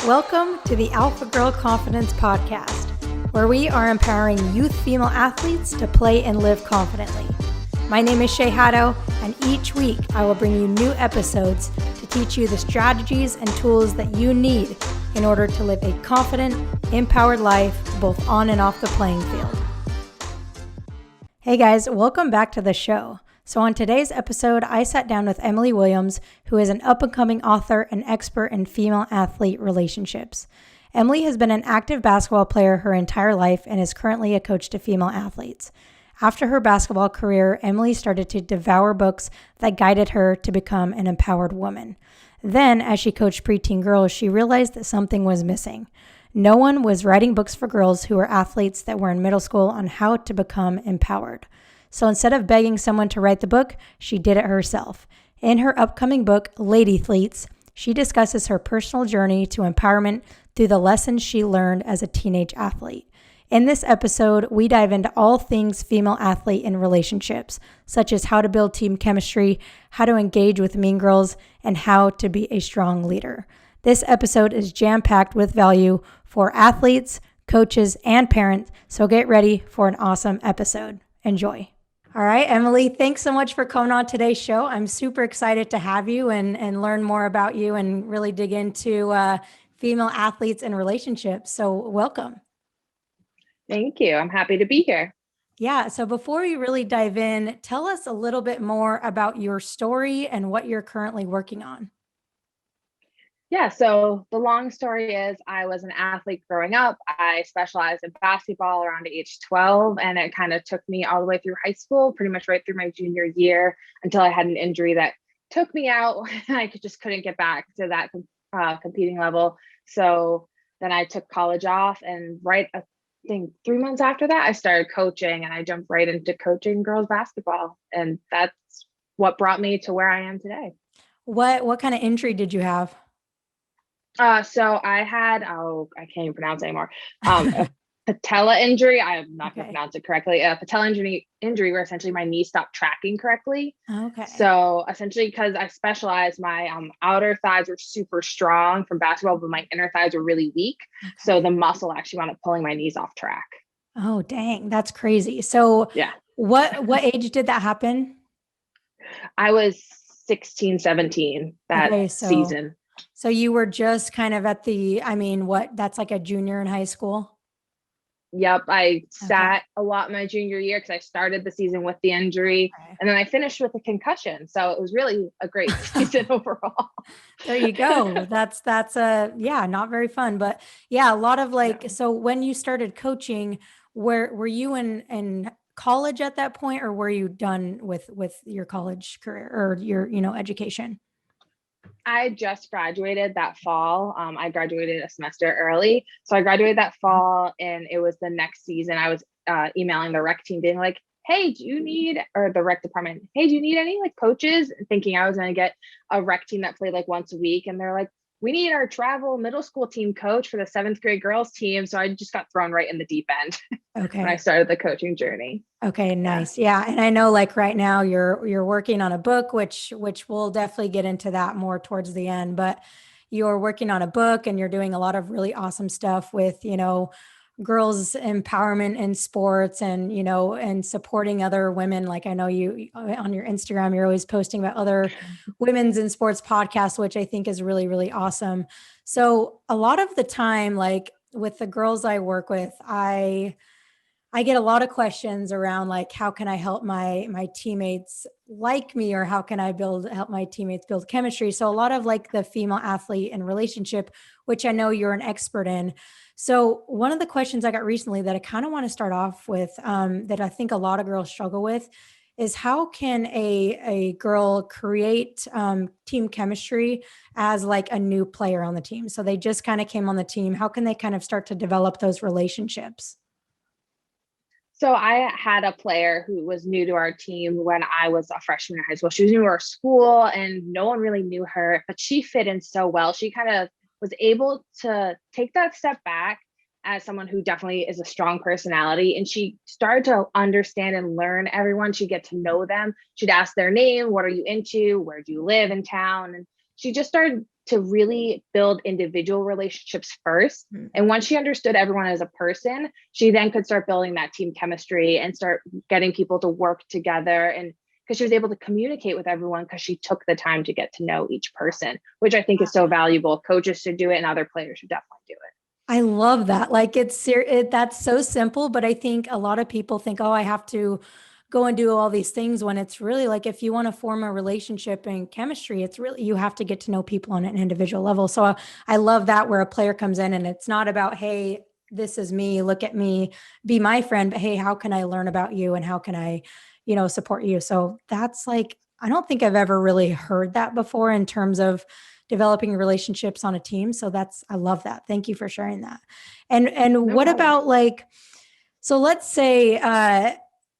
Welcome to the Alpha Girl Confidence Podcast, where we are empowering youth female athletes to play and live confidently. My name is Shay, and each week I will bring you new episodes to teach you the strategies and tools that you need in order to live a confident, empowered life both on and off the playing field. Hey guys, welcome back to the show. So on today's episode, I sat down with Emily Williams, who is an up-and-coming author and expert in female athlete relationships. Emily has been an active basketball player her entire life and is currently a coach to female athletes. After her basketball career, Emily started to devour books that guided her to become an empowered woman. Then, as she coached preteen girls, she realized that something was missing. No one was writing books for girls who were athletes that were in middle school on how to become empowered. So instead of begging someone to write the book, she did it herself. In her upcoming book, Lady-thelets, she discusses her personal journey to empowerment through the lessons she learned as a teenage athlete. In this episode, we dive into all things female athlete and relationships, such as how to build team chemistry, how to engage with mean girls, and how to be a strong leader. This episode is jam-packed with value for athletes, coaches, and parents, so get ready for an awesome episode. Enjoy. All right, Emily, thanks so much for coming on today's show. I'm super excited to have you and learn more about you and really dig into female athletes and relationships. So welcome. Thank you. I'm happy to be here. Yeah. So before we really dive in, tell us a little bit more about your story and what you're currently working on. Yeah. So the long story is I was an athlete growing up. I specialized in basketball around age 12, and it kind of took me all the way through high school, pretty much right through my junior year until I had an injury that took me out. I just couldn't get back to that competing level. So then I took college off, and I think 3 months after that, I started coaching, and I jumped right into coaching girls basketball. And that's what brought me to where I am today. What kind of injury did you have? So I had, I can't even pronounce it anymore. A patella injury. I'm not going to pronounce it correctly. A patella injury where essentially my knee stopped tracking correctly. Okay. So essentially, because I specialized, my outer thighs were super strong from basketball, but my inner thighs were really weak. Okay. So the muscle actually wound up pulling my knees off track. Oh, dang. That's crazy. So yeah, what age did that happen? I was 16, 17 that season. So you were just kind of at that's like a junior in high school? Yep. I sat a lot my junior year because I started the season with the injury, and then I finished with a concussion. So it was really a great season overall. There you go. That's not very fun, but yeah, a lot of So when you started coaching, were you in college at that point, or were you done with your college career or your, education? I just graduated that fall. I graduated a semester early. So I graduated that fall, and it was the next season. I was emailing the rec team being like, hey, the rec department, hey, do you need any coaches? Thinking I was going to get a rec team that played once a week. And they're like, we need our travel middle school team coach for the 7th grade girls team. So I just got thrown right in the deep end. Okay. When I started the coaching journey. Okay, nice. Yeah. And I know right now you're working on a book, which we'll definitely get into that more towards the end, but you're working on a book and you're doing a lot of really awesome stuff with, girls empowerment in sports and, and supporting other women. I know you on your Instagram, you're always posting about other women's in sports podcasts, which I think is really, really awesome. So a lot of the time, with the girls I work with, I get a lot of questions around how can I help my teammates like me, or how can I help my teammates build chemistry? So a lot of the female athlete and relationship, which I know you're an expert in. So one of the questions I got recently that I kind of want to start off with, that I think a lot of girls struggle with, is how can a girl create team chemistry as a new player on the team? So they just kind of came on the team. How can they kind of start to develop those relationships? So I had a player who was new to our team when I was a freshman in high school. She was new to our school and no one really knew her, but she fit in so well. She kind of was able to take that step back as someone who definitely is a strong personality. And she started to understand and learn everyone. She'd get to know them. She'd ask their name. What are you into? Where do you live in town? And she just started to really build individual relationships first. And once she understood everyone as a person, she then could start building that team chemistry and start getting people to work together. And because she was able to communicate with everyone because she took the time to get to know each person, which I think is so valuable. Coaches should do it and other players should definitely do it. I love that. Like that's so simple, but I think a lot of people think, oh, I have to go and do all these things when it's really like, if you want to form a relationship and chemistry, it's really, you have to get to know people on an individual level. So I love that, where a player comes in and it's not about, hey, this is me, look at me, be my friend, but hey, how can I learn about you and how can I, support you? So that's like, I don't think I've ever really heard that before in terms of developing relationships on a team. So I love that. Thank you for sharing that. And No what problem. about like, so let's say,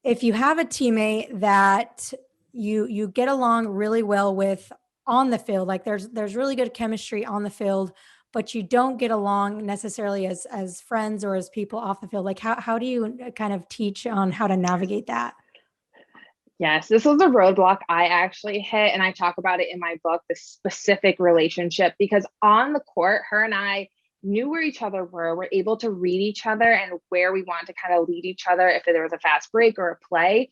if you have a teammate that you get along really well with on the field, like there's really good chemistry on the field, but you don't get along necessarily as friends or as people off the field, like how do you kind of teach on how to navigate that? Yes, this was a roadblock I actually hit, and I talk about it in my book, the specific relationship, because on the court, her and I knew where each other were able to read each other and where we wanted to kind of lead each other if there was a fast break or a play.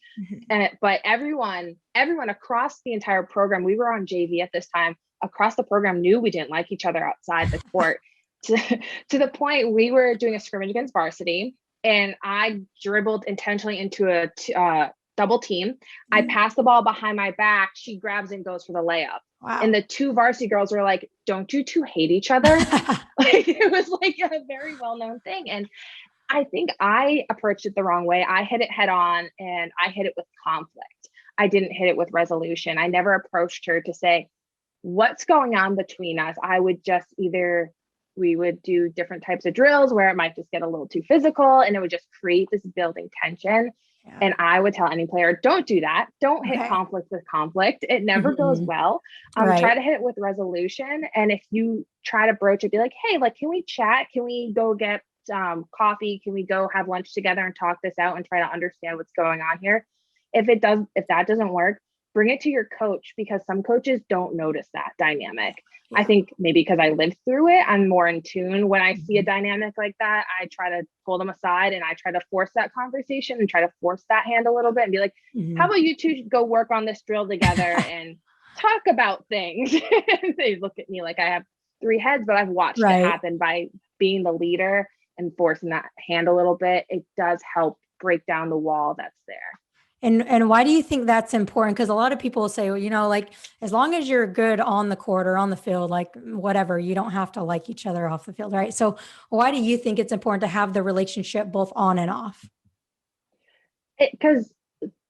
But everyone across the entire program, we were on JV at this time, across the program knew we didn't like each other outside the court to the point we were doing a scrimmage against varsity, and I dribbled intentionally into a double team. I pass the ball behind my back. She grabs and goes for the layup. Wow. And the two varsity girls were like, don't you two hate each other? Like, it was like a very well-known thing. And I think I approached it the wrong way. I hit it head on and I hit it with conflict. I didn't hit it with resolution. I never approached her to say, what's going on between us? I would just we would do different types of drills where it might just get a little too physical and it would just create this building tension. Yeah. And I would tell any player, don't do that. Don't hit conflict with conflict. It never goes well. Try to hit it with resolution. And if you try to broach it, be like, hey, like, can we chat? Can we go get coffee? Can we go have lunch together and talk this out and try to understand what's going on here? If that doesn't work, bring it to your coach, because some coaches don't notice that dynamic. Yeah. I think maybe because I lived through it, I'm more in tune. When I see a dynamic like that, I try to pull them aside and I try to force that conversation and try to force that hand a little bit and be like, how about you two go work on this drill together and talk about things? They look at me like I have 3 heads, but I've watched it happen by being the leader and forcing that hand a little bit. It does help break down the wall that's there. And why do you think that's important? Because a lot of people will say, well, like, as long as you're good on the court or on the field, like whatever, you don't have to like each other off the field, right? So why do you think it's important to have the relationship both on and off? Because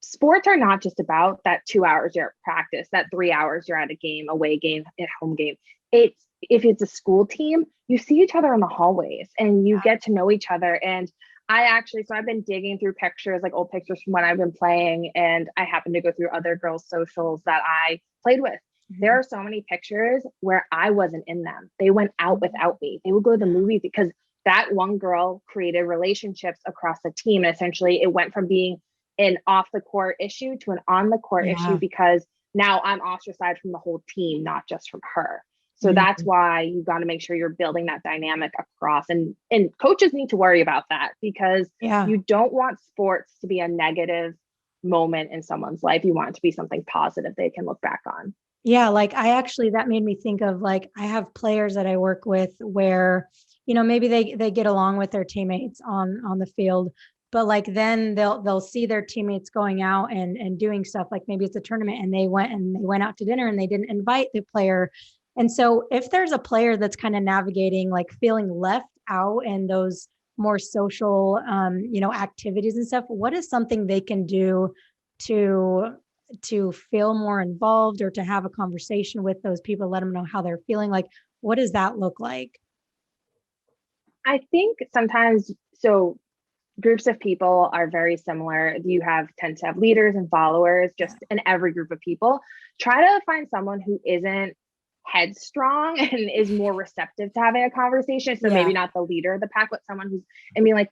sports are not just about that 2 hours you're at practice, that 3 hours you're at a game, away game, at home game. If it's a school team, you see each other in the hallways and you get to know each other. And so I've been digging through pictures, like old pictures from when I've been playing, and I happen to go through other girls' socials that I played with. There are so many pictures where I wasn't in them. They went out without me. They would go to the movies because that one girl created relationships across the team. And essentially it went from being an off the court issue to an on the court issue, because now I'm ostracized from the whole team, not just from her. So that's why you got to make sure you're building that dynamic across, and coaches need to worry about that, because you don't want sports to be a negative moment in someone's life. You want it to be something positive they can look back on. Yeah. Like that made me think of, like, I have players that I work with where, maybe they get along with their teammates on the field, but like, then they'll see their teammates going out and doing stuff, like maybe it's a tournament and they went out to dinner and they didn't invite the player. And so if there's a player that's kind of navigating, like feeling left out in those more social, activities and stuff, what is something they can do to feel more involved or to have a conversation with those people, let them know how they're feeling? Like, what does that look like? I think sometimes, groups of people are very similar. You tend to have leaders and followers just in every group of people. Try to find someone who isn't headstrong and is more receptive to having a conversation. So maybe not the leader of the pack, but someone who's, and be like,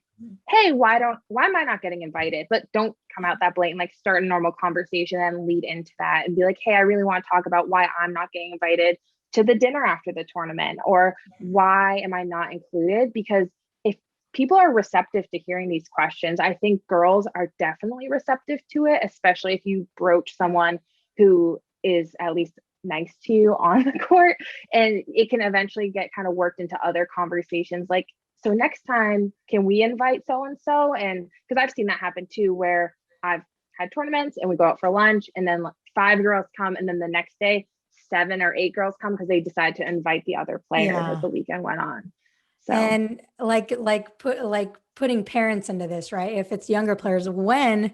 hey, why am I not getting invited? But don't come out that blatant, like start a normal conversation and lead into that and be like, hey, I really want to talk about why I'm not getting invited to the dinner after the tournament? Or why am I not included? Because if people are receptive to hearing these questions, I think girls are definitely receptive to it, especially if you broach someone who is at least nice to you on the court, and it can eventually get kind of worked into other conversations like, so next time can we invite so and so? And because I've seen that happen too, where I've had tournaments and we go out for lunch and then like 5 girls come, and then the next day 7 or 8 girls come because they decide to invite the other players as the weekend went on. So, and putting parents into this, right? If it's younger players, when,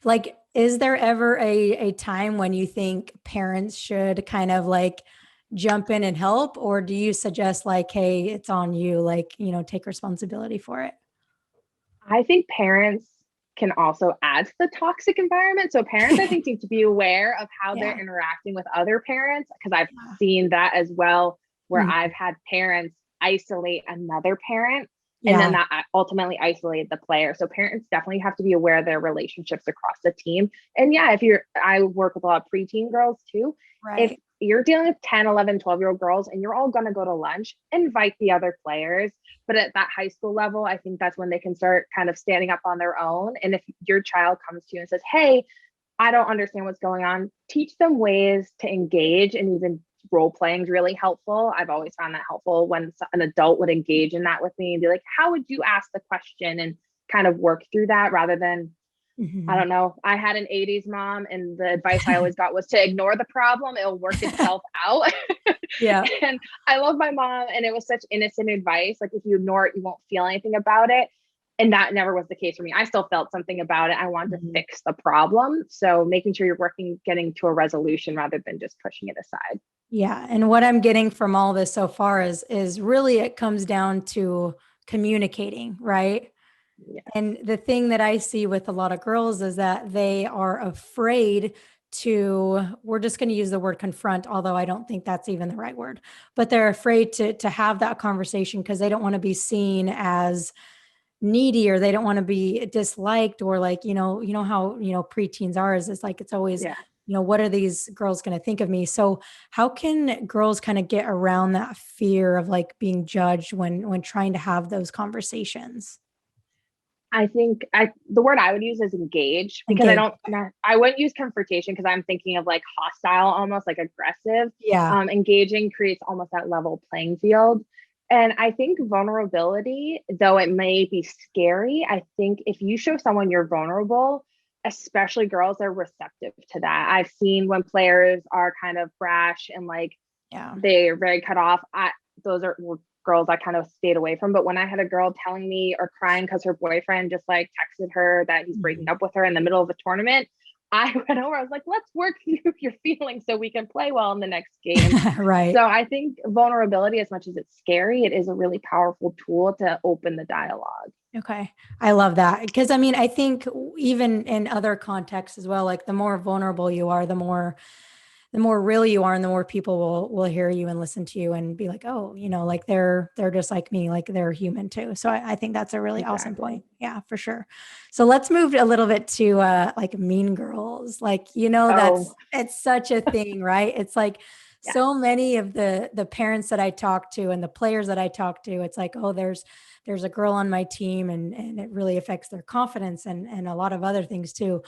like, is there ever a time when you think parents should kind of like jump in and help, or do you suggest like, hey, it's on you, like, take responsibility for it? I think parents can also add to the toxic environment. So parents, I think, need to be aware of how they're interacting with other parents, because I've seen that as well, where I've had parents isolate another parent, and then that ultimately isolated the player. So parents definitely have to be aware of their relationships across the team. And I work with a lot of preteen girls too. Right. If you're dealing with 10, 11, 12-year-old girls and you're all going to go to lunch, invite the other players. But at that high school level, I think that's when they can start kind of standing up on their own. And if your child comes to you and says, hey, I don't understand what's going on, teach them ways to engage, and even role playing is really helpful. I've always found that helpful when an adult would engage in that with me and be like, how would you ask the question, and kind of work through that rather than, I don't know. I had an 80s mom, and the advice I always got was to ignore the problem. It'll work itself out. Yeah. And I love my mom, and it was such innocent advice. Like, if you ignore it, you won't feel anything about it. And that never was the case for me. I still felt something about it. I wanted to fix the problem. So making sure you're getting to a resolution rather than just pushing it aside. Yeah. And what I'm getting from all this so far is really, it comes down to communicating, right? Yeah. And the thing that I see with a lot of girls is that they are afraid to, we're just going to use the word confront, although I don't think that's even the right word, but they're afraid to have that conversation because they don't want to be seen as needy, or they don't want to be disliked, or like, how, preteens are, is it's like, it's always, what are these girls going to think of me? So how can girls kind of get around that fear of like being judged when trying to have those conversations? I think the word I would use is engage, because I wouldn't use confrontation, because I'm thinking of like hostile, almost like aggressive. Yeah. Engaging creates almost that level playing field. And I think vulnerability, though it may be scary, I think if you show someone you're vulnerable, especially girls, are receptive to that. I've seen when players are kind of brash and like they're very cut off. Those are girls I kind of stayed away from. But when I had a girl telling me or crying because her boyfriend just like texted her that he's breaking up with her in the middle of a tournament, I went over, I was like, let's work through your feelings so we can play well in the next game. Right. So I think vulnerability, as much as it's scary, it is a really powerful tool to open the dialogue. Okay. I love that. Because I think even in other contexts as well, like the more vulnerable you are, the more real you are, and the more people will hear you and listen to you and be like, oh, like they're just like me, like they're human too. So I think that's a really awesome point. Yeah, for sure. So let's move a little bit to like mean girls. Like, it's such a thing, right? It's like so many of the parents that I talk to and the players that I talk to, it's like, oh, there's a girl on my team, and it really affects their confidence and a lot of other things too.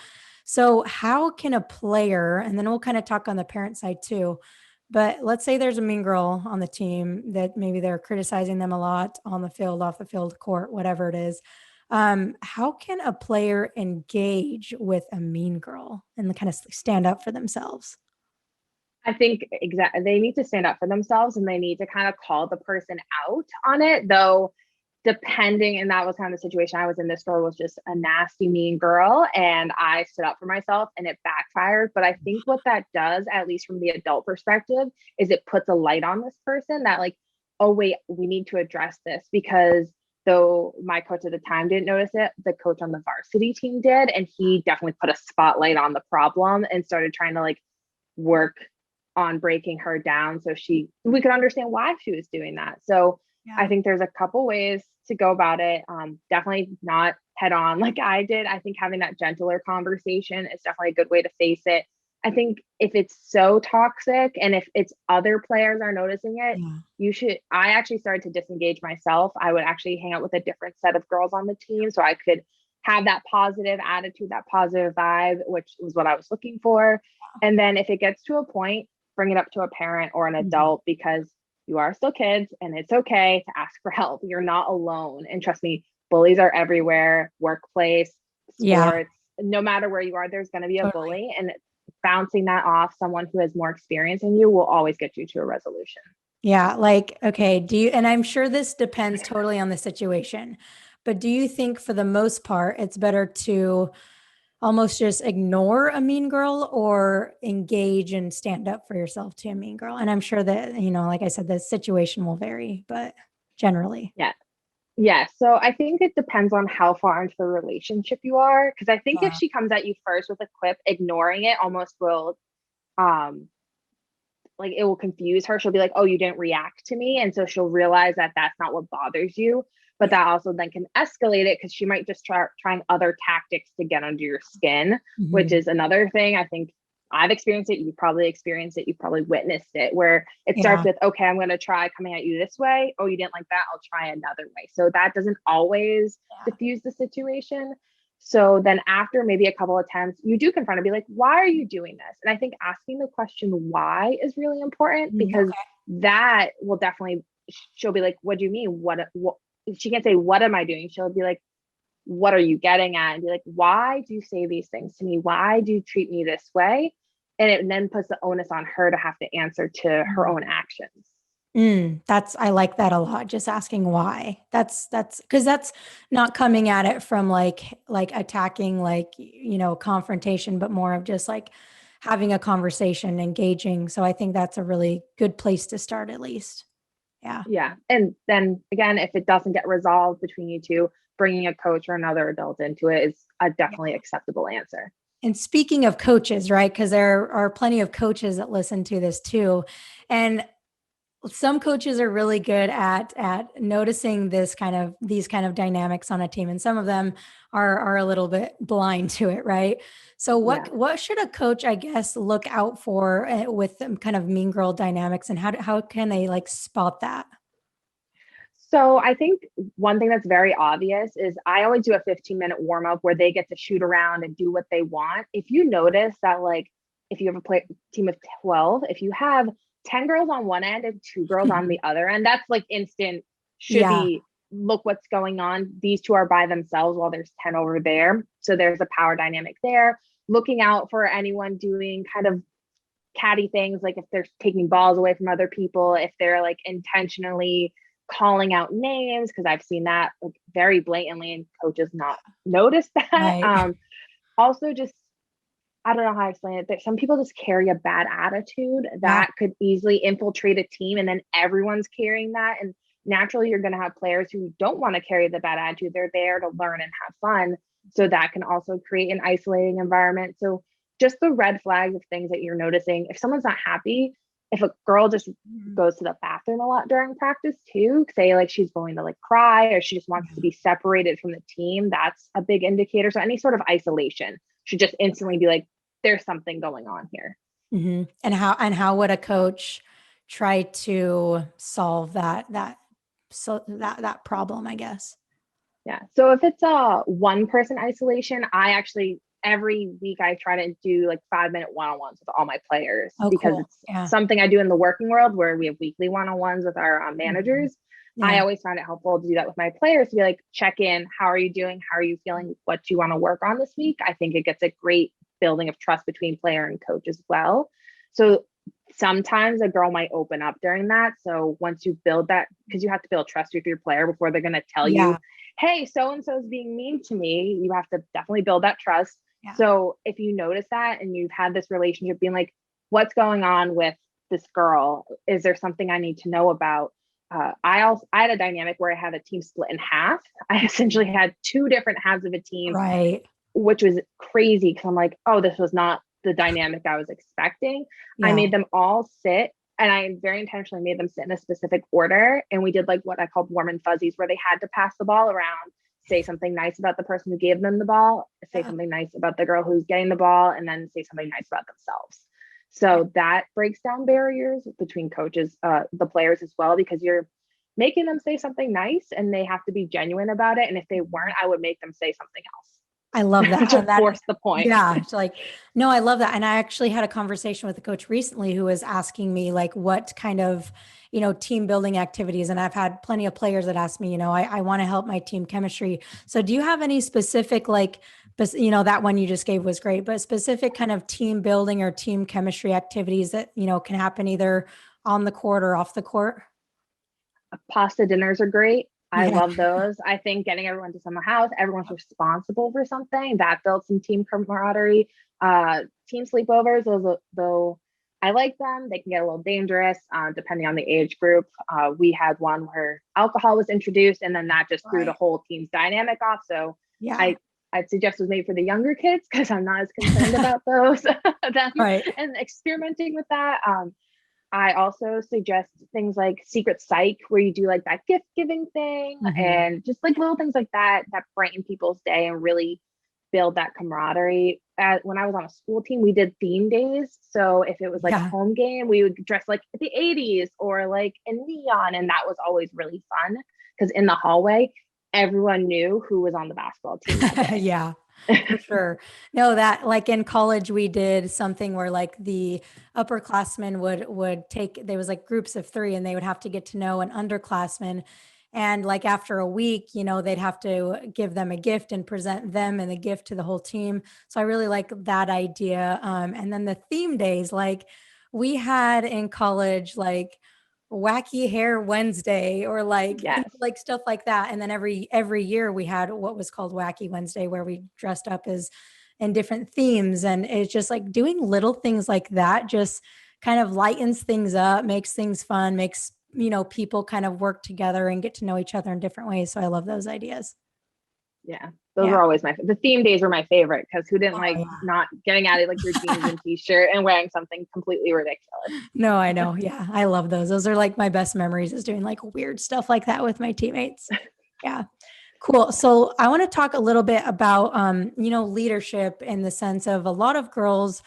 So how can a player, and then we'll kind of talk on the parent side too, but let's say there's a mean girl on the team that maybe they're criticizing them a lot on the field, off the field, court, whatever it is. How can a player engage with a mean girl and kind of stand up for themselves? I think exactly, they need to stand up for themselves, and they need to kind of call the person out on it, though. Depending, and that was kind of the situation I was in. This girl was just a nasty, mean girl, and I stood up for myself, and it backfired. But I think what that does, at least from the adult perspective, is it puts a light on this person that like, oh wait, we need to address this, because though my coach at the time didn't notice it, the coach on the varsity team did, and he definitely put a spotlight on the problem and started trying to like work on breaking her down so we could understand why she was doing that. So I think there's a couple ways to go about it. Definitely not head on like I did. I think having that gentler conversation is definitely a good way to face it. I think if it's so toxic and if it's other players are noticing it, I actually started to disengage myself. I would actually hang out with a different set of girls on the team so I could have that positive attitude, that positive vibe, which was what I was looking for. And then if it gets to a point, bring it up to a parent or an adult because you are still kids and it's okay to ask for help. You're not alone. And trust me, bullies are everywhere, workplace, sports, no matter where you are, there's going to be a bully, and bouncing that off someone who has more experience than you will always get you to a resolution. Yeah. Like, okay. And I'm sure this depends totally on the situation, but do you think for the most part, it's better to almost just ignore a mean girl or engage and stand up for yourself to a mean girl? And I'm sure that, like I said, the situation will vary, but generally. Yeah. Yeah. So I think it depends on how far into the relationship you are. Cause I think if she comes at you first with a quip, ignoring it almost will, like it will confuse her. She'll be like, oh, you didn't react to me. And so she'll realize that that's not what bothers you. But that also then can escalate it because she might just trying other tactics to get under your skin, which is another thing. I think I've experienced it. You've probably experienced it. You've probably witnessed it where it starts with, okay, I'm going to try coming at you this way. Oh, you didn't like that. I'll try another way. So that doesn't always diffuse the situation. So then after maybe a couple of attempts, you do confront and be like, why are you doing this? And I think asking the question why is really important because that will definitely, she'll be like, what do you mean? What she can't say, what am I doing? She'll be like, what are you getting at? And be like, why do you say these things to me? Why do you treat me this way? And it then puts the onus on her to have to answer to her own actions. I like that a lot. Just asking why. That's because that's not coming at it from like attacking, confrontation, but more of just like having a conversation, engaging. So I think that's a really good place to start at least. Yeah. Yeah. And then again, if it doesn't get resolved between you two, bringing a coach or another adult into it is a definitely acceptable answer. And speaking of coaches, right? Because there are plenty of coaches that listen to this too. And some coaches are really good at noticing these kind of dynamics on a team, and some of them are a little bit blind to it, right? So what should a coach, I guess, look out for with them kind of mean girl dynamics, and how can they like spot that? So I think one thing that's very obvious is I always do a 15-minute warm up where they get to shoot around and do what they want. If you notice that, like, if you have a team of 12, if you have 10 girls on one end and 2 girls on the other end, that's like instant should be, look what's going on. These 2 are by themselves while there's 10 over there. So there's a power dynamic there. Looking out for anyone doing kind of catty things, like if they're taking balls away from other people, if they're like intentionally calling out names, because I've seen that like very blatantly and coaches not notice that. Right. Also just, I don't know how to explain it, that some people just carry a bad attitude that could easily infiltrate a team, and then everyone's carrying that. And naturally, you're going to have players who don't want to carry the bad attitude. They're there to learn and have fun. So that can also create an isolating environment. So just the red flags of things that you're noticing. If someone's not happy, if a girl just goes to the bathroom a lot during practice too, say like she's going to like cry or she just wants to be separated from the team, that's a big indicator. So any sort of isolation should just instantly be like, there's something going on here. And how would a coach try to solve that problem, I guess? Yeah. So if it's a one person isolation, I actually every week I try to do like 5-minute one-on-ones with all my players because it's something I do in the working world where we have weekly one-on-ones with our managers. I always find it helpful to do that with my players, to be like, check in. How are you doing? How are you feeling? What do you want to work on this week? I think it gets a great building of trust between player and coach as well. So sometimes a girl might open up during that. So once you build that, because you have to build trust with your player before they're going to tell you, hey, so-and-so is being mean to me. You have to definitely build that trust. So if you notice that and you've had this relationship being like, what's going on with this girl? Is there something I need to know about? I had a dynamic where I had a team split in half. I essentially had 2 different halves of a team, which was crazy because I'm like, oh, this was not the dynamic I was expecting. I made them all sit, and I very intentionally made them sit in a specific order. And we did like what I called warm and fuzzies, where they had to pass the ball around, say something nice about the person who gave them the ball, say something nice about the girl who's getting the ball, and then say something nice about themselves. So that breaks down barriers between coaches, the players as well, because you're making them say something nice and they have to be genuine about it. And if they weren't, I would make them say something else. I love that. To force the point. Yeah. It's like, no, I love that. And I actually had a conversation with a coach recently who was asking me like what kind of, team building activities. And I've had plenty of players that ask me, I want to help my team chemistry. So do you have any specific, like, that one you just gave was great, but specific kind of team building or team chemistry activities that, can happen either on the court or off the court? Pasta dinners are great. I Yeah. love those. I think getting everyone to some house, everyone's responsible for something, that builds some team camaraderie. Team sleepovers, though I like them, they can get a little dangerous depending on the age group. We had one where alcohol was introduced, and then that just threw the whole team's dynamic off. So yeah, I'd suggest it was made for the younger kids because I'm not as concerned about those and experimenting with that. I also suggest things like secret psych, where you do like that gift giving thing and just like little things like that brighten people's day and really build that camaraderie. When I was on a school team, we did theme days. So if it was like a home game, we would dress like the 80s or like in neon. And that was always really fun because in the hallway, everyone knew who was on the basketball team that day. Yeah. For sure. No, that like in college, we did something where like the upperclassmen would take, there was like groups of 3 and they would have to get to know an underclassman. And like after a week, they'd have to give them a gift and present them and the gift to the whole team. So I really like that idea. And then the theme days, like we had in college, like wacky hair Wednesday or like like stuff like that. And then every year we had what was called Wacky Wednesday, where we dressed up as in different themes. And it's just like doing little things like that just kind of lightens things up, makes things fun, makes people kind of work together and get to know each other in different ways. So I love those ideas. Yeah, those are always the theme days were my favorite, because who didn't not getting out of like your jeans and t-shirt and wearing something completely ridiculous. No, I know. Yeah, I love those. Those are like my best memories, is doing like weird stuff like that with my teammates. Yeah. Cool. So I want to talk a little bit about leadership, in the sense of a lot of girls,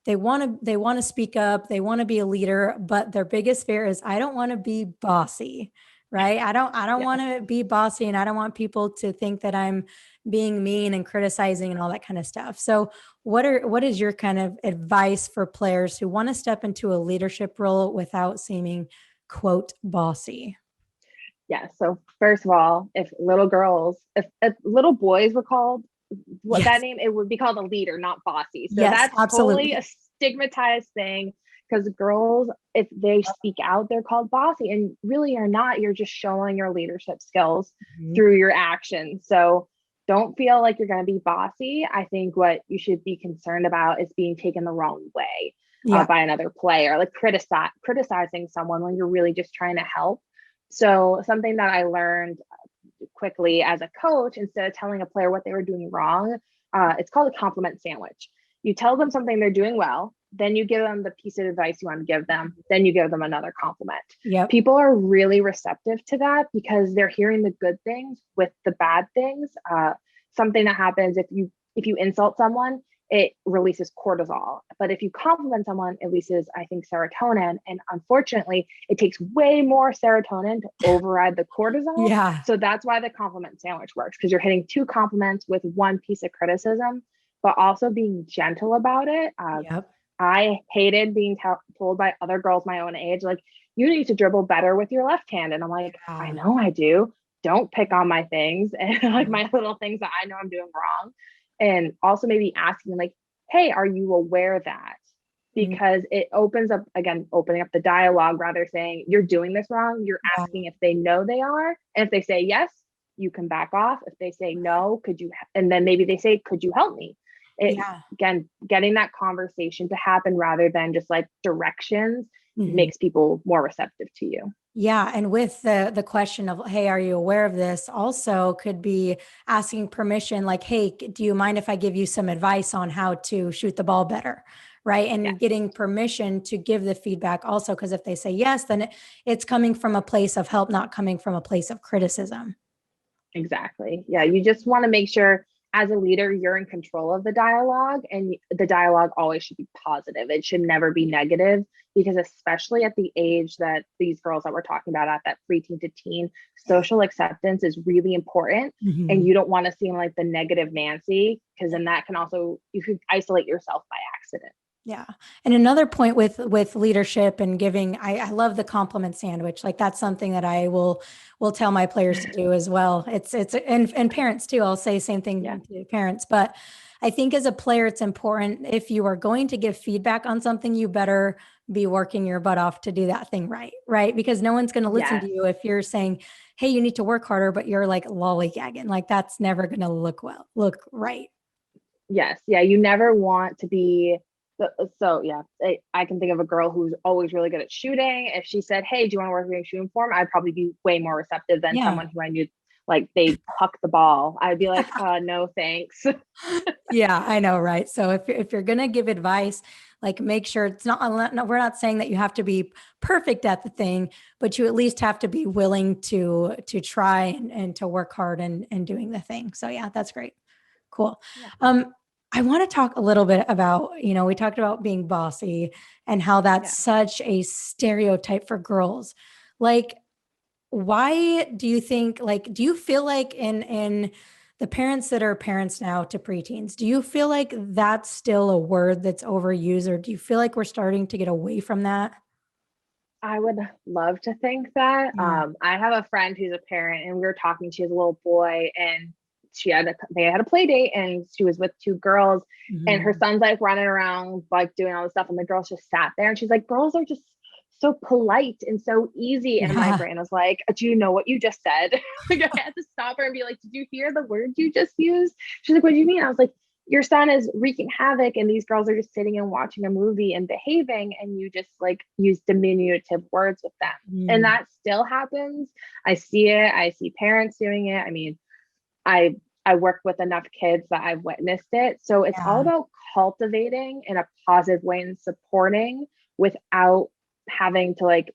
they want to speak up, they want to be a leader, but their biggest fear is, I don't want to be bossy. Right. I don't want to be bossy, and I don't want people to think that I'm being mean and criticizing and all that kind of stuff. So what is your kind of advice for players who want to step into a leadership role without seeming, quote, bossy? Yeah. So first of all, if little boys were called that name, it would be called a leader, not bossy. So that's absolutely totally a stigmatized thing, because girls, if they speak out, they're called bossy, and really you're not. You're just showing your leadership skills through your actions. So don't feel like you're going to be bossy. I think what you should be concerned about is being taken the wrong way by another player, like criticizing someone when you're really just trying to help. So something that I learned quickly as a coach, instead of telling a player what they were doing wrong, it's called a compliment sandwich. You tell them something they're doing well, then you give them the piece of advice you want to give them, then you give them another compliment. People are really receptive to that, because they're hearing the good things with the bad things. Something that happens if you insult someone, it releases cortisol. But if you compliment someone, it releases, I think, serotonin. And unfortunately, it takes way more serotonin to override the cortisol. Yeah. So that's why the compliment sandwich works, because you're hitting 2 compliments with 1 piece of criticism, but also being gentle about it. I hated being told by other girls my own age, like, you need to dribble better with your left hand. And I'm like, I know I do. Don't pick on my things and like my little things that I know I'm doing wrong. And also maybe asking like, hey, are you aware that? Because it opens up, again, opening up the dialogue, rather saying you're doing this wrong. You're asking if they know they are. And if they say yes, you can back off. If they say no, and then maybe they say, could you help me? Again, getting that conversation to happen rather than just like directions makes people more receptive to you. Yeah. And with the question of, hey, are you aware of this? Also could be asking permission, like, hey, do you mind if I give you some advice on how to shoot the ball better? Right. And getting permission to give the feedback also, because if they say yes, then it's coming from a place of help, not coming from a place of criticism. Exactly. Yeah. You just want to make sure as a leader, you're in control of the dialogue, and the dialogue always should be positive. It should never be negative, because especially at the age that these girls that we're talking about, at that preteen to teen, social acceptance is really important. And you don't want to seem like the negative Nancy, because then that can also, you could isolate yourself by accident. Yeah. And another point with leadership and giving, I love the compliment sandwich. Like that's something that I will tell my players to do as well. It's and parents too. I'll say same Yeah. thing to parents, but I think as a player, it's important if you are going to give feedback on something, you better be working your butt off to do that thing right, right? Because no one's going to listen to Yes. you if you're saying, "Hey, you need to work harder," but you're like lollygagging. Like that's never going to look right. Yes. Yeah. You never want to be. So yeah, I can think of a girl who's always really good at shooting. If she said, "Hey, do you want to work in shooting form?" I'd probably be way more receptive than Yeah. someone who I knew like they huck the ball. I'd be like, no, thanks. Yeah, I know, right? So if you're gonna give advice, like make sure it's not, no, we're not saying that you have to be perfect at the thing, but you at least have to be willing to try and to work hard and doing the thing. So yeah, that's great. Cool. Yeah. I want to talk a little bit about, we talked about being bossy and how Yeah. that's such a stereotype for girls. Like, why do you think, like, do you feel like in the parents that are parents now to preteens, do you feel like that's still a word that's overused, or do you feel like we're starting to get away from that? I would love to think that. Yeah. I have a friend who's a parent, and we were talking. She has a little boy, and they had a play date, and she was with two girls, and her Mhm. son's like running around, like doing all this stuff, and the girls just sat there, and she's like, "Girls are just so polite and so easy." And my Yeah. brain was like, "Do you know what you just said?" Like I had to stop her and be like, "Did you hear the words you just used?" She's like, "What do you mean?" I was like, your son is wreaking havoc, and these girls are just sitting and watching a movie and behaving, and you just like use diminutive words with them. And Mm. that still happens. I see it. I see parents doing it. I mean, I work with enough kids that I've witnessed it. So it's all Yeah. about cultivating in a positive way and supporting without having to like,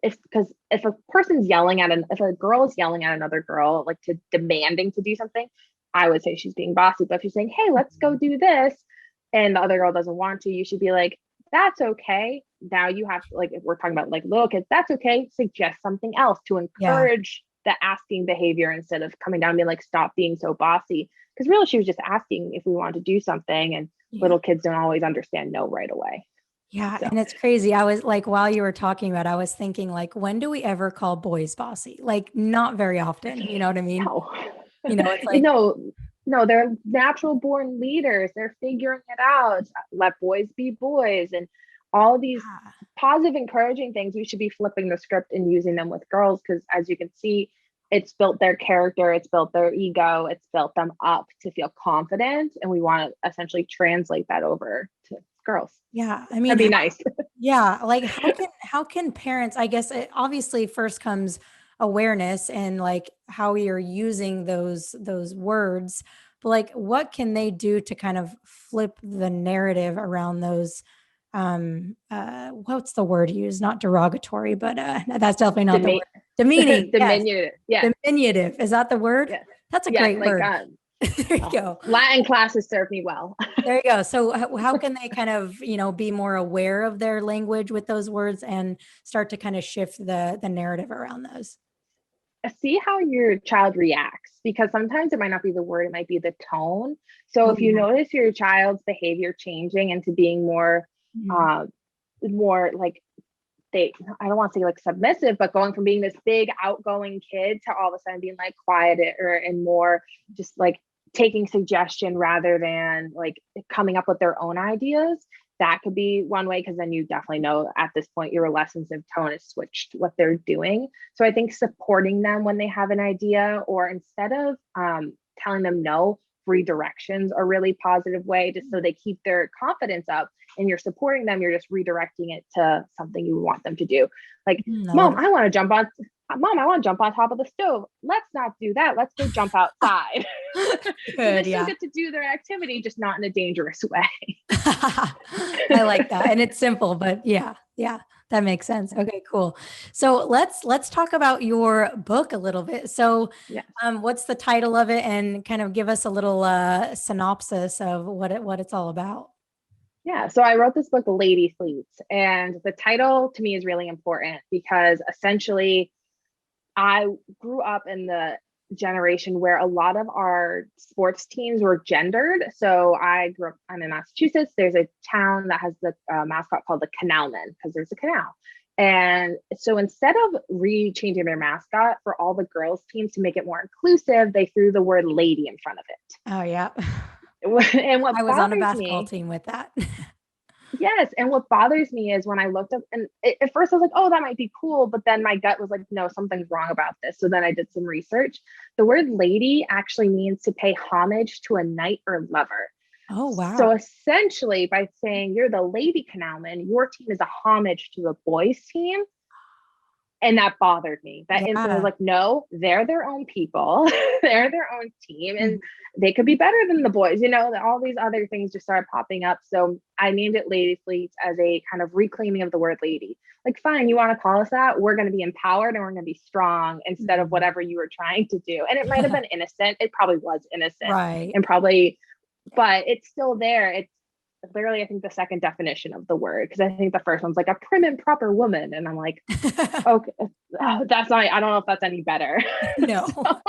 if a person's yelling at if a girl is yelling at another girl, like to demanding to do something, I would say she's being bossy. But if she's saying, "Hey, let's go do this," and the other girl doesn't want to, you should be like, "That's okay." Now you have to, like, if we're talking about like little kids, that's okay. Suggest something else to Yeah. encourage the asking behavior instead of coming down and being like, "Stop being so bossy." Because really, she was just asking if we want to do something, and Yeah. little kids don't always understand no right away. Yeah. So And it's crazy. I was like, while you were talking about, I was thinking, like, when do we ever call boys bossy? Like, not very often. You know what I mean? no. It's like, no, no, they're natural born leaders. They're figuring it out. Let boys be boys, and all these ah, positive, encouraging things. We should be flipping the script and using them with girls, because as you can see, it's built their character, it's built their ego, it's built them up to feel confident, and we want to essentially translate that over to girls. yeah. I That'd mean, be nice. yeah, like how can parents, I guess it obviously first comes awareness and like how you're using those words, but like what can they do to kind of flip the narrative around those what's the word used? Not derogatory, but that's definitely not the word. Demi- Demeaning. Yes. Diminutive. Yeah. Diminutive. Is that the word? Yes. That's a Yes. great Like, word. There you go. Latin classes serve me well. There you go. So how can they kind of, be more aware of their language with those words and start to kind of shift the narrative around those? See how your child reacts, because sometimes it might not be the word, it might be the tone. So Oh, if you yeah. notice your child's behavior changing into being Mhm. uh more like, they I don't want to say like submissive, but going from being this big outgoing kid to all of a sudden being like quieter and more just like taking suggestion rather than like coming up with their own ideas, that could be one way, because then you definitely know at this point your lessons of tone has switched what they're doing. So I think supporting them when they have an idea, or instead of telling them no, redirections are really positive way, just so they keep their confidence up, and you're supporting them, you're just redirecting it to something you want them to do. Like, I love "Mom, I want to jump on Mom, I want to jump on top of the stove. Let's not do that. Let's go jump outside." that. So they Good. still Yeah. get to do their activity, just not in a dangerous way. I like that. And it's simple, but yeah. Yeah, that makes sense. Okay, cool. So let's talk about your book a little bit. So, Yeah. what's the title of it, and kind of give us a little synopsis of what it's all about. Yeah, so I wrote this book, Lady-thelets, and the title to me is really important because essentially I grew up in the generation where a lot of our sports teams were gendered. So I'm in Massachusetts. There's a town that has the mascot called the Canalman because there's a canal. And so instead of changing their mascot for all the girls' teams to make it more inclusive, they threw the word lady in front of Oh yeah. it. And what I was on a bothers basketball me team with that. Yes. And what bothers me is when I looked up and at first I was like, oh, that might be cool. But then my gut was like, no, something's wrong about this. So then I did some research. The word lady actually means to pay homage to a knight or lover. Oh So wow. essentially, by saying you're the lady canalman, your team is a homage to the boys' team. And that bothered me. That instantly was Yeah. like, no, they're their own people. They're their own team and Mhm. they could be better than the boys. All these other things just started popping up. So I named it Lady-thelets as a kind of reclaiming of the word lady. Like, fine, you want to call us that? We're going to be empowered and we're going to be strong instead of Mhm. whatever you were trying to do. And it might have been innocent. It probably was innocent Right. and probably, but it's still there. It's literally, I think, the second definition of the word because I think the first one's like a prim and proper woman. And I'm like, okay, that's not, I don't know if that's any better. No. so,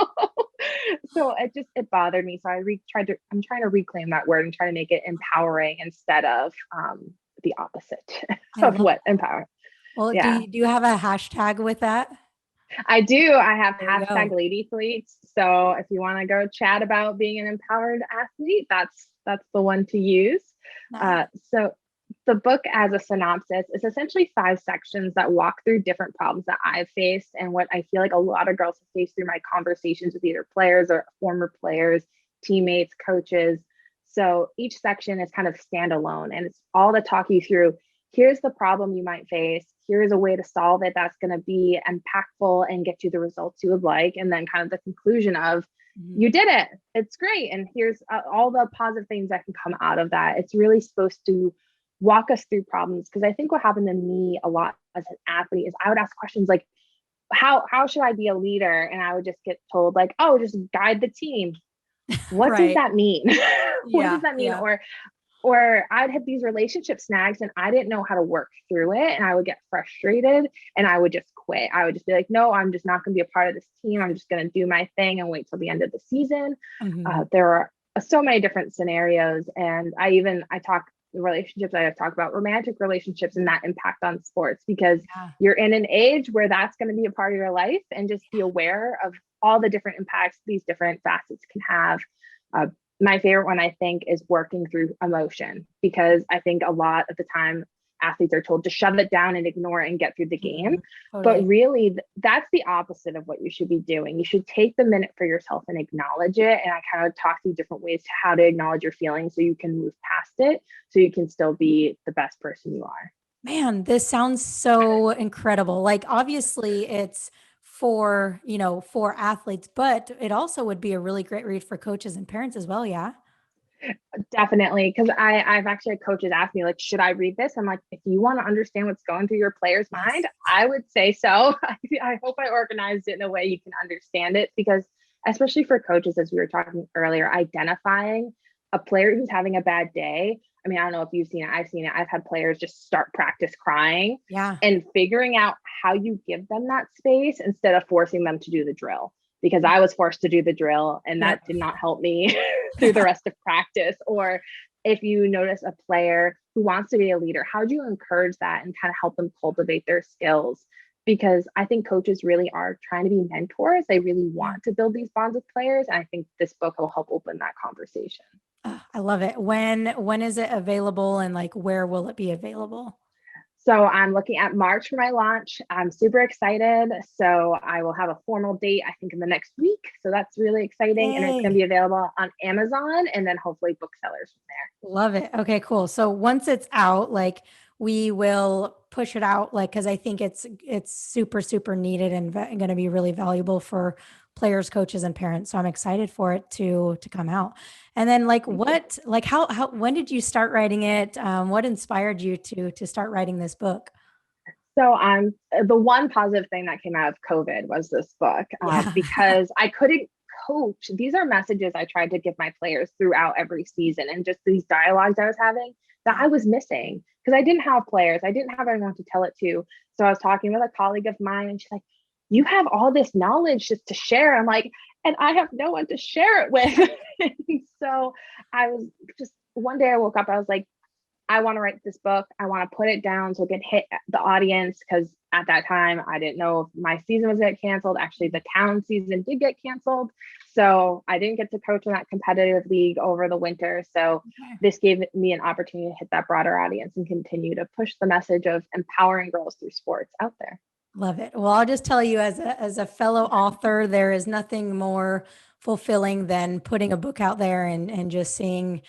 so it bothered me. So I'm trying to reclaim that word and try to make it empowering instead of the opposite I of love what that. empower. Well, do Yeah, you have a hashtag with that? I do. I have There you hashtag go. Lady-thelets. So if you want to go chat about being an empowered athlete, that's the one to use. Nice. So the book, as a synopsis, is essentially 5 sections that walk through different problems that I've faced and what I feel like a lot of girls have faced through my conversations with either players or former players, teammates, coaches. So each section is kind of standalone and it's all to talk you through, here's the problem you might face. Here's a way to solve it that's going to be impactful and get you the results you would like. And then kind of the conclusion of, Mhm. you did it. It's great. And here's all the positive things that can come out of that. It's really supposed to walk us through problems. Because I think what happened to me a lot as an athlete is I would ask questions like, how should I be a leader? And I would just get told like, oh, just guide the team. What does Right. that mean? What does Yeah. that mean? Yeah. Or I'd have these relationship snags and I didn't know how to work through it. And I would get frustrated and I would just quit. I would just be like, no, I'm just not going to be a part of this team. I'm just going to do my thing and wait till the end of the season. Mhm. There are so many different scenarios. And I talk relationships, I talk about romantic relationships and that impact on sports because Yeah. you're in an age where that's going to be a part of your life and just be aware of all the different impacts these different facets can have. Uh, my favorite one, I think, is working through emotion because I think a lot of the time athletes are told to shove it down and ignore it and get through the game. Mhm. But Totally. really, that's the opposite of what you should be doing. You should take the minute for yourself and acknowledge it. And I kind of talk through different ways to how to acknowledge your feelings so you can move past it, so you can still be the best person you are. Man, this sounds so incredible. Like obviously it's for, for athletes, but it also would be a really great read for coaches and parents as well, yeah. Definitely, because I've actually had coaches ask me like, should I read this? I'm like, if you want to understand what's going through your player's Yes. mind, I would say so. I hope I organized it in a way you can understand it because especially for coaches, as we were talking earlier, identifying a player who's having a bad day. I mean, I don't know if you've seen it. I've seen it. I've had players just start practice crying Yeah. and figuring out how you give them that space instead of forcing them to do the drill because I was forced to do the drill and Yep. that did not help me through the rest of practice. Or if you notice a player who wants to be a leader, how do you encourage that and kind of help them cultivate their skills? Because I think coaches really are trying to be mentors. They really Yeah. want to build these bonds with players. And I think this book will help open that conversation. I love it. When is it available and like where will it be available? So I'm looking at March for my launch. I'm super excited. So I will have a formal date, I think, in the next week. So that's really exciting. And it's going to Yay. be available on Amazon and then hopefully booksellers from there. Love it. Okay, cool. So once it's out, like we will push it out, like because I think it's super super needed and going to be really valuable for players, coaches, and parents. So I'm excited for it to come out. And then like Thank you. what like how when did you start writing it? What inspired you to start writing this book? So the one positive thing that came out of COVID was this book, because I couldn't coach. These are messages I tried to give my players throughout every season, and just these dialogues I was having that I was missing because I didn't have players. I didn't have anyone to tell it to. So I was talking with a colleague of mine, and she's like, you have all this knowledge just to share. I'm like, and I have no one to share it with. So I was just, one day I woke up, I was like, I want to write this book. I want to put it down so it can hit the audience. Because at that time, I didn't know if my season was going to get canceled. Actually, the town season did get canceled. So I didn't get to coach in that competitive league over the winter. So this gave me an opportunity to hit that broader audience and continue to push the message of empowering girls through sports out there. Love it. Well, I'll just tell you, as a fellow author, there is nothing more fulfilling than putting a book out there and just seeing,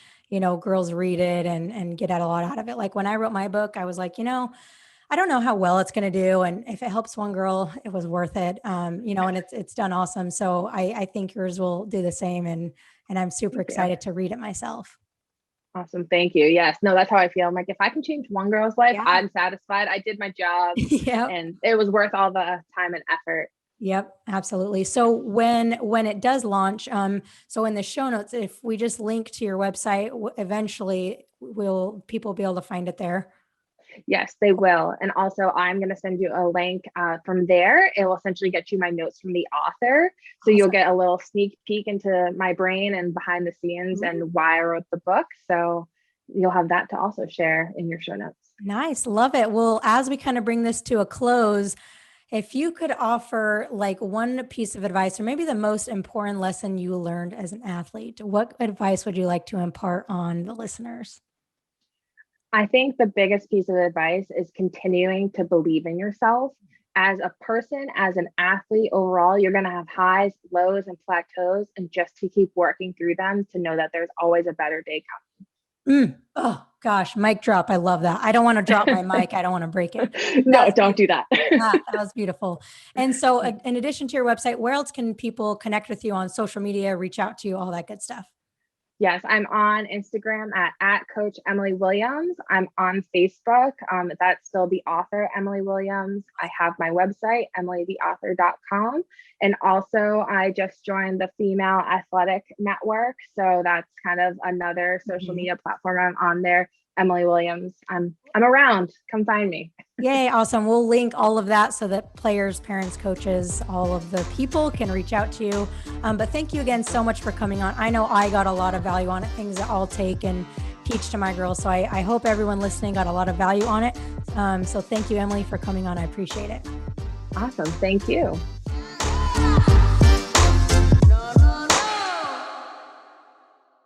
girls read it and get a lot out of it. Like when I wrote my book, I was like, I don't know how well it's going to do. And if it helps one girl, it was worth it. And it's done awesome. So I think yours will do the same. And I'm super excited to read it myself. Awesome. Thank you. Yes. No, that's how I feel. I'm like, if I can change one girl's life, I'm satisfied. I did my job and it was worth all the time and effort. Yep, absolutely. So when it does launch, so in the show notes, if we just link to your website, eventually people be able to find it there? Yes, they will. And also I'm going to send you a link from there. It will essentially get you my notes from the author. So you'll get a little sneak peek into my brain and behind the scenes and why I wrote the book. So you'll have that to also share in your show notes. Nice. Love it. Well, as we kind of bring this to a close, if you could offer like one piece of advice or maybe the most important lesson you learned as an athlete, what advice would you like to impart on the listeners? I think the biggest piece of advice is continuing to believe in yourself. As a person, as an athlete overall, you're going to have highs, lows, and plateaus, and just to keep working through them to know that there's always a better day coming. Oh gosh, mic drop. I love that. I don't want to drop my mic. I don't want to break it. No, don't do that. That was beautiful. And so in addition to your website, where else can people connect with you on social media, reach out to you, all that good stuff? Yes, I'm on Instagram at Coach Emily Williams. I'm on Facebook. That's still the author, Emily Williams. I have my website, emilytheauthor.com. And also I just joined the Female Athletic Network. So that's kind of another social media platform. I'm on there, Emily Williams. I'm around. Come find me. Yay. Awesome. We'll link all of that so that players, parents, coaches, all of the people can reach out to you. But thank you again so much for coming on. I know I got a lot of value on it, things that I'll take and teach to my girls. So I hope everyone listening got a lot of value on it. So thank you, Emily, for coming on. I appreciate it. Awesome. Thank you.